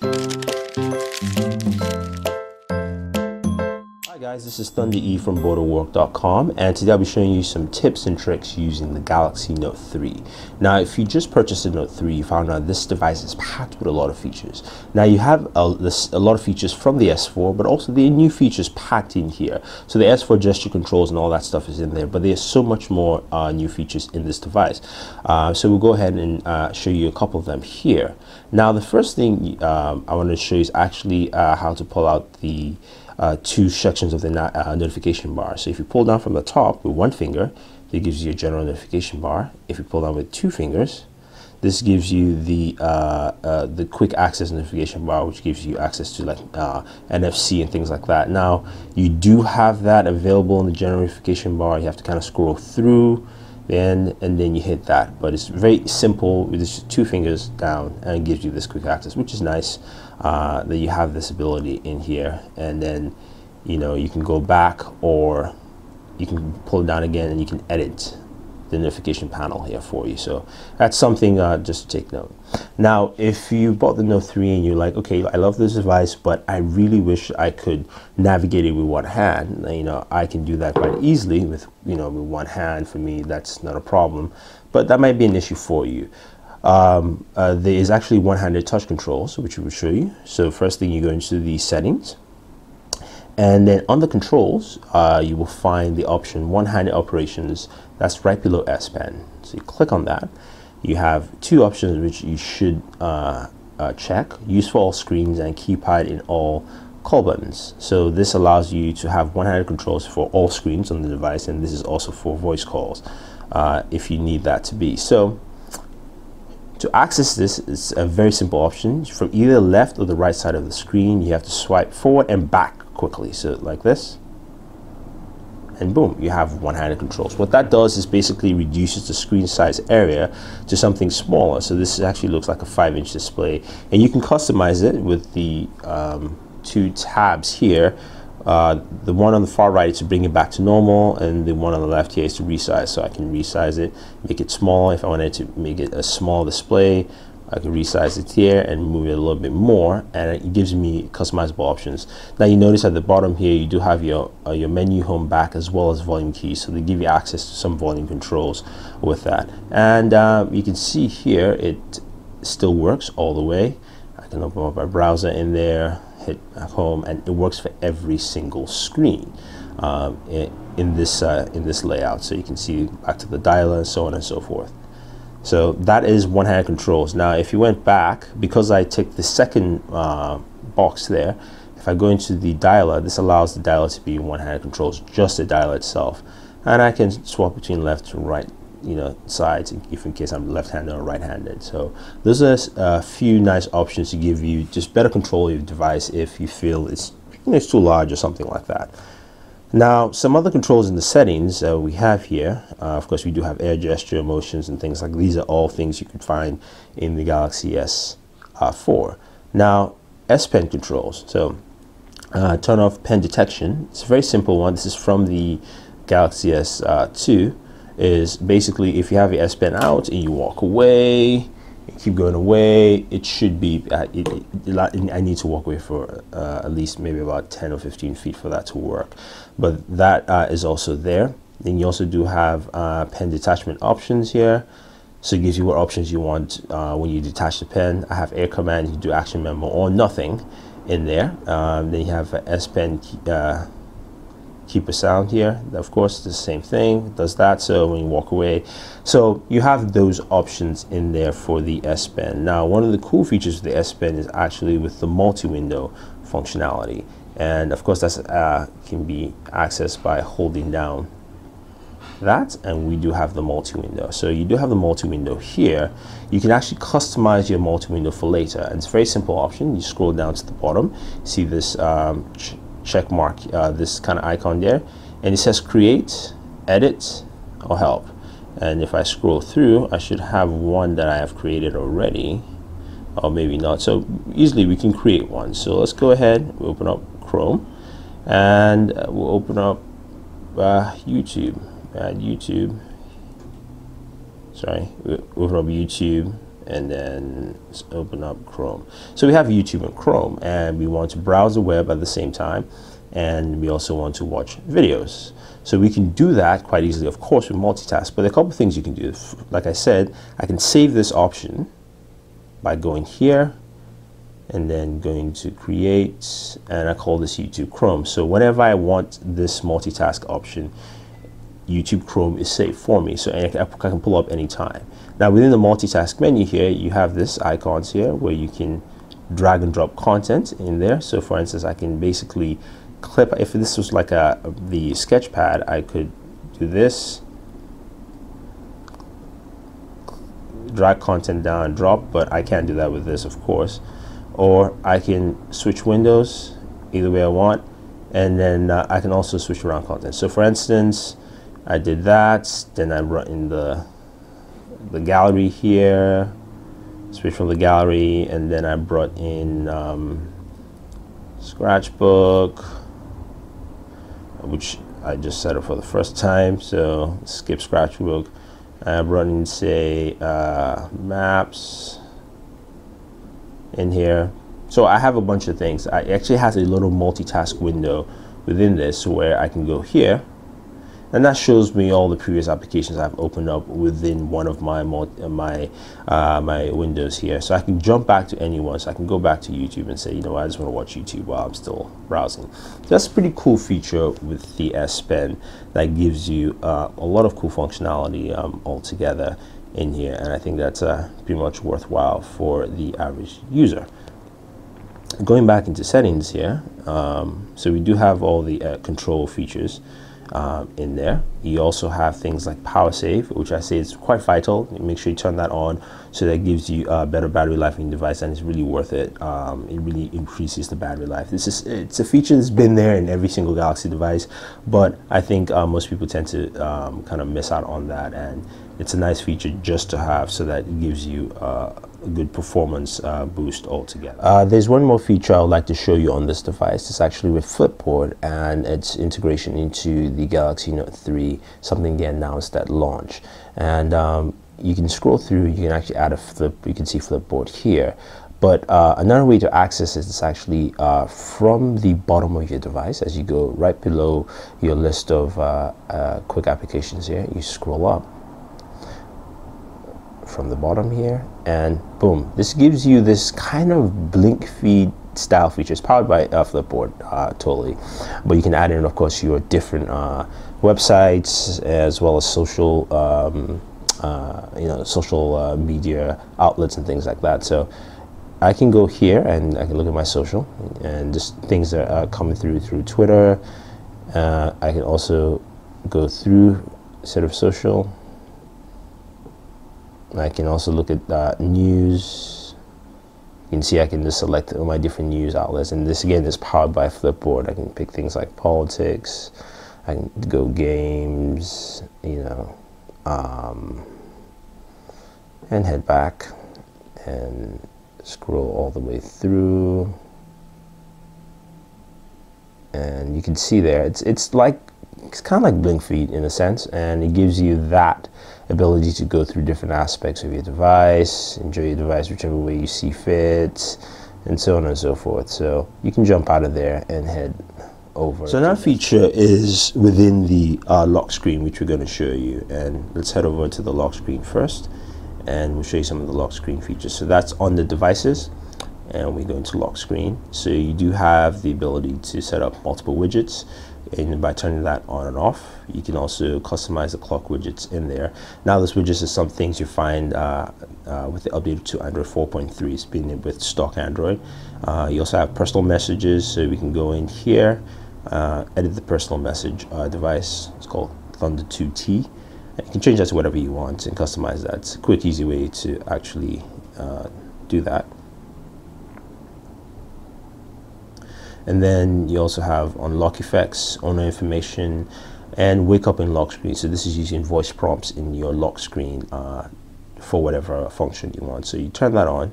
Hi guys, this is Thunder E from Booredatwork.com, and today I'll be showing you some tips and tricks using the Galaxy Note 3. Now, if you just purchased a Note 3, you found out this device is packed with a lot of features. Now, you have a lot of features from the S4, but also the new features packed in here. So the S4 gesture controls and all that stuff is in there, but there's so much more new features in this device. So we'll go ahead and show you a couple of them here. Now, the first thing I want to show you is actually how to pull out the two sections of the notification bar. So if you pull down from the top with one finger, it gives you a general notification bar. If you pull down with two fingers, this gives you the quick access notification bar, which gives you access to like NFC and things like that. Now, you do have that available in the general notification bar. You have to kind of scroll through and then you hit that, but it's very simple with just two fingers down, and it gives you this quick access, which is nice that you have this ability in here. And then you can go back, or you can pull it down again and you can edit the notification panel here for you. So that's something just to take note. Now, if you bought the Note 3 and you're like, okay, I love this device, but I really wish I could navigate it with one hand, I can do that quite easily with with one hand. For me, that's not a problem, but that might be an issue for you. There is actually one-handed touch controls, which we will show you. So first thing, you go into the settings, and then on the controls, you will find the option one-handed operations. That's right below S Pen. So you click on that. You have two options which you should check: use for all screens and keep hide in all call buttons. So this allows you to have one-handed controls for all screens on the device, and this is also for voice calls if you need that to be. So to access this, it's a very simple option. From either left or the right side of the screen, you have to swipe forward and back quickly. So like this, and boom, you have one-handed controls. What that does is basically reduces the screen size area to something smaller. So this actually looks like a 5-inch display, and you can customize it with the two tabs here. The one on the far right is to bring it back to normal, and the one on the left here is to resize. So I can resize it, make it small. If I wanted to make it a small display, I can resize it here and move it a little bit more, and it gives me customizable options. Now, you notice at the bottom here, you do have your menu, home, back, as well as volume keys. So they give you access to some volume controls with that. And you can see here, it still works all the way. I can open up my browser in there, hit home, and it works for every single screen in this layout. So you can see back to the dialer and so on and so forth. So that is one-handed controls. Now, if you went back, because I ticked the second box there, if I go into the dialer, this allows the dialer to be one-handed controls, just the dialer itself, and I can swap between left and right sides if in case I'm left-handed or right-handed. So those are a few nice options to give you just better control of your device if you feel it's it's too large or something like that. Now, some other controls in the settings we have here. Of course, we do have air gesture, motions, and things like these are all things you could find in the Galaxy S4. Now, S Pen controls. So turn off pen detection. It's a very simple one. This is from the Galaxy S2. Is basically if you have your S Pen out and you walk away, you keep going away, it should be I need to walk away for at least maybe about 10 or 15 feet for that to work, but that is also there. Then you also do have pen detachment options here, so it gives you what options you want when you detach the pen. I have air command, you can do action memo or nothing in there. Then you have S Pen keep a sound here. Of course, it's the same thing, it does that, so when you walk away. So you have those options in there for the S Pen. Now, one of the cool features of the S Pen is actually with the multi-window functionality, and of course that's can be accessed by holding down that, and we do have the multi-window. So you do have the multi-window here. You can actually customize your multi-window for later, and it's a very simple option. You scroll down to the bottom, see this check mark, this kind of icon there, and it says create, edit, or help. And if I scroll through, I should have one that I have created already, or maybe not. So easily we can create one. So let's go ahead, we'll open up Chrome, and we'll open up YouTube. Add YouTube. Sorry, we'll open up YouTube, and then let's open up Chrome. So we have YouTube and Chrome, and we want to browse the web at the same time, and we also want to watch videos. So we can do that quite easily, of course, with multitask, but there are a couple of things you can do. Like I said, I can save this option by going here and then going to create, and I call this YouTube Chrome. So whenever I want this multitask option, YouTube Chrome is saved for me, so I can pull up anytime. Now within the multitask menu here, you have this icons here where you can drag and drop content in there. So for instance, I can basically clip, if this was like the sketch pad, I could do this, drag content down and drop, but I can't do that with this, of course. Or I can switch windows either way I want, and then I can also switch around content. So for instance, I did that, then I brought in the gallery here, switch from the gallery, and then I brought in Scratchbook, which I just set up for the first time, so skip Scratchbook. I brought in, say, Maps in here. So I have a bunch of things. I actually has a little multitask window within this where I can go here, and that shows me all the previous applications I've opened up within one of my my windows here. So I can jump back to any one. So I can go back to YouTube and say, you know, I just want to watch YouTube while I'm still browsing. So that's a pretty cool feature with the S Pen that gives you a lot of cool functionality altogether in here, and I think that's pretty much worthwhile for the average user. Going back into settings here, so we do have all the control features in there. You also have things like power save, which I say is quite vital. Make sure you turn that on, so that gives you better battery life in your device, and it's really worth it. It really increases the battery life. It's a feature that's been there in every single Galaxy device, but I think most people tend to kind of miss out on that, and it's a nice feature just to have, so that it gives you a good performance boost altogether. There's one more feature I would like to show you on this device. It's actually with Flipboard and its integration into the Galaxy Note 3, something they announced at launch. And you can scroll through, you can actually add a flip, you can see Flipboard here. But another way to access it is actually from the bottom of your device. As you go right below your list of quick applications here, you scroll up from the bottom here, and boom, this gives you this kind of blink feed style feature. It's powered by Flipboard totally, but you can add in, of course, your different websites as well as social social media outlets and things like that. So I can go here and I can look at my social, and just things that are coming through Twitter. I can also go through set of social. I can also look at news. You can see I can just select all my different news outlets, and this again is powered by Flipboard. I can pick things like politics, I can go games, you know, and head back and scroll all the way through, and you can see there it's kind of like blink feed in a sense, and it gives you that ability to go through different aspects of your device, enjoy your device whichever way you see fit, and so on and so forth. So you can jump out of there and head over. So another feature is within the lock screen, which we're going to show you, and let's head over to the lock screen first, and we'll show you some of the lock screen features. So that's on the devices, and we go into lock screen. So you do have the ability to set up multiple widgets, and by turning that on and off, you can also customize the clock widgets in there. Now, this widgets is some things you find with the update to Android 4.3. It's been with stock Android. You also have personal messages, so we can go in here, edit the personal message device. It's called Thunder 2T. You can change that to whatever you want and customize that. It's a quick, easy way to actually do that. And then you also have unlock effects, owner information, and wake up in lock screen. So this is using voice prompts in your lock screen for whatever function you want. So you turn that on,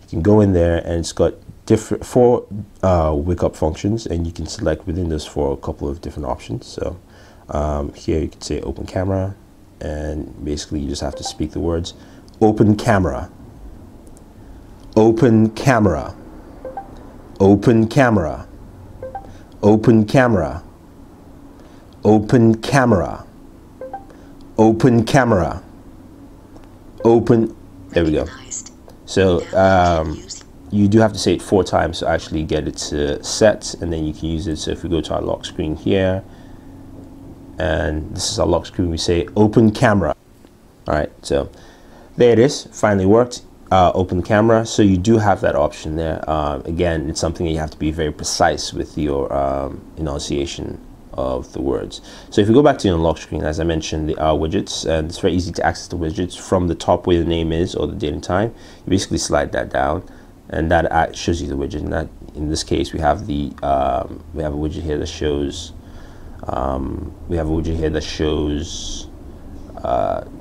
you can go in there, and it's got four wake up functions, and you can select within those for a couple of different options. So here you can say open camera, and basically you just have to speak the words open camera, open camera, open camera, open camera, open camera, open camera, open. There we go. So you do have to say it 4 times to actually get it to set, and then you can use it. So if we go to our lock screen here, and this is our lock screen, we say open camera. All right, so there it is, finally worked. Open camera. So you do have that option there. Again, it's something that you have to be very precise with your enunciation of the words. So if you go back to your lock screen, as I mentioned, the widgets, and it's very easy to access the widgets from the top where the name is or the date and time. You basically slide that down, and that shows you the widget. And that, in this case, we have the we have a widget here that shows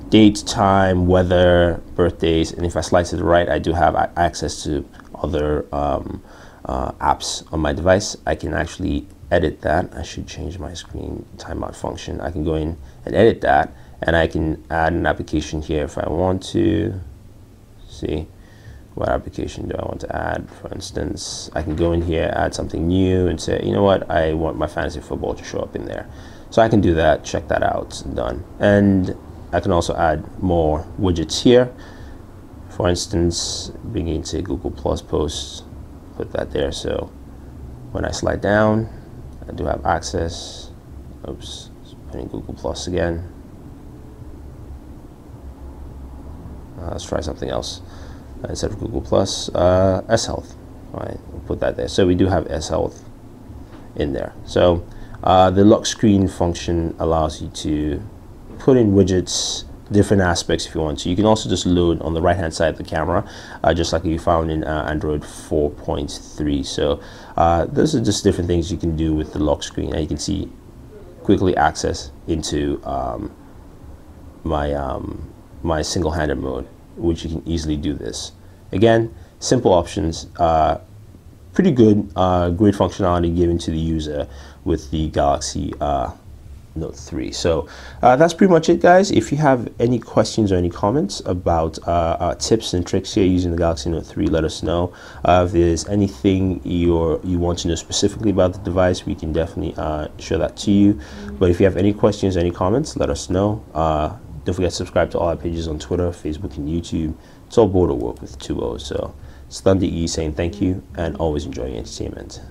date, time, weather, birthdays, and if I slide to the right, I do have access to other apps on my device. I can actually edit that. I should change my screen timeout function. I can go in and edit that, and I can add an application here if I want to. See, what application do I want to add? For instance, I can go in here, add something new, and say, you know what, I want my fantasy football to show up in there. So I can do that, check that out, done. And I can also add more widgets here. For instance, bring into Google Plus posts, put that there. So when I slide down, I do have access. Oops, putting Google Plus again. Let's try something else. Instead of Google Plus, S Health. All right, we'll put that there. So we do have S Health in there. So the lock screen function allows you to put in widgets, different aspects if you want to. You can also just load on the right hand side of the camera, just like you found in Android 4.3. So those are just different things you can do with the lock screen, and you can see quickly access into my single-handed mode, which you can easily do this. Again, simple options, pretty good, great functionality given to the user with the Galaxy Note 3. So that's pretty much it, guys. If you have any questions or any comments about tips and tricks here using the Galaxy Note 3, let us know. If there's anything you want to know specifically about the device, we can definitely show that to you. But if you have any questions or any comments, let us know. Don't forget to subscribe to all our pages on Twitter, Facebook, and YouTube. It's all Booredatwork with 2 O's. So it's Thunder E saying thank you, and always enjoy your entertainment.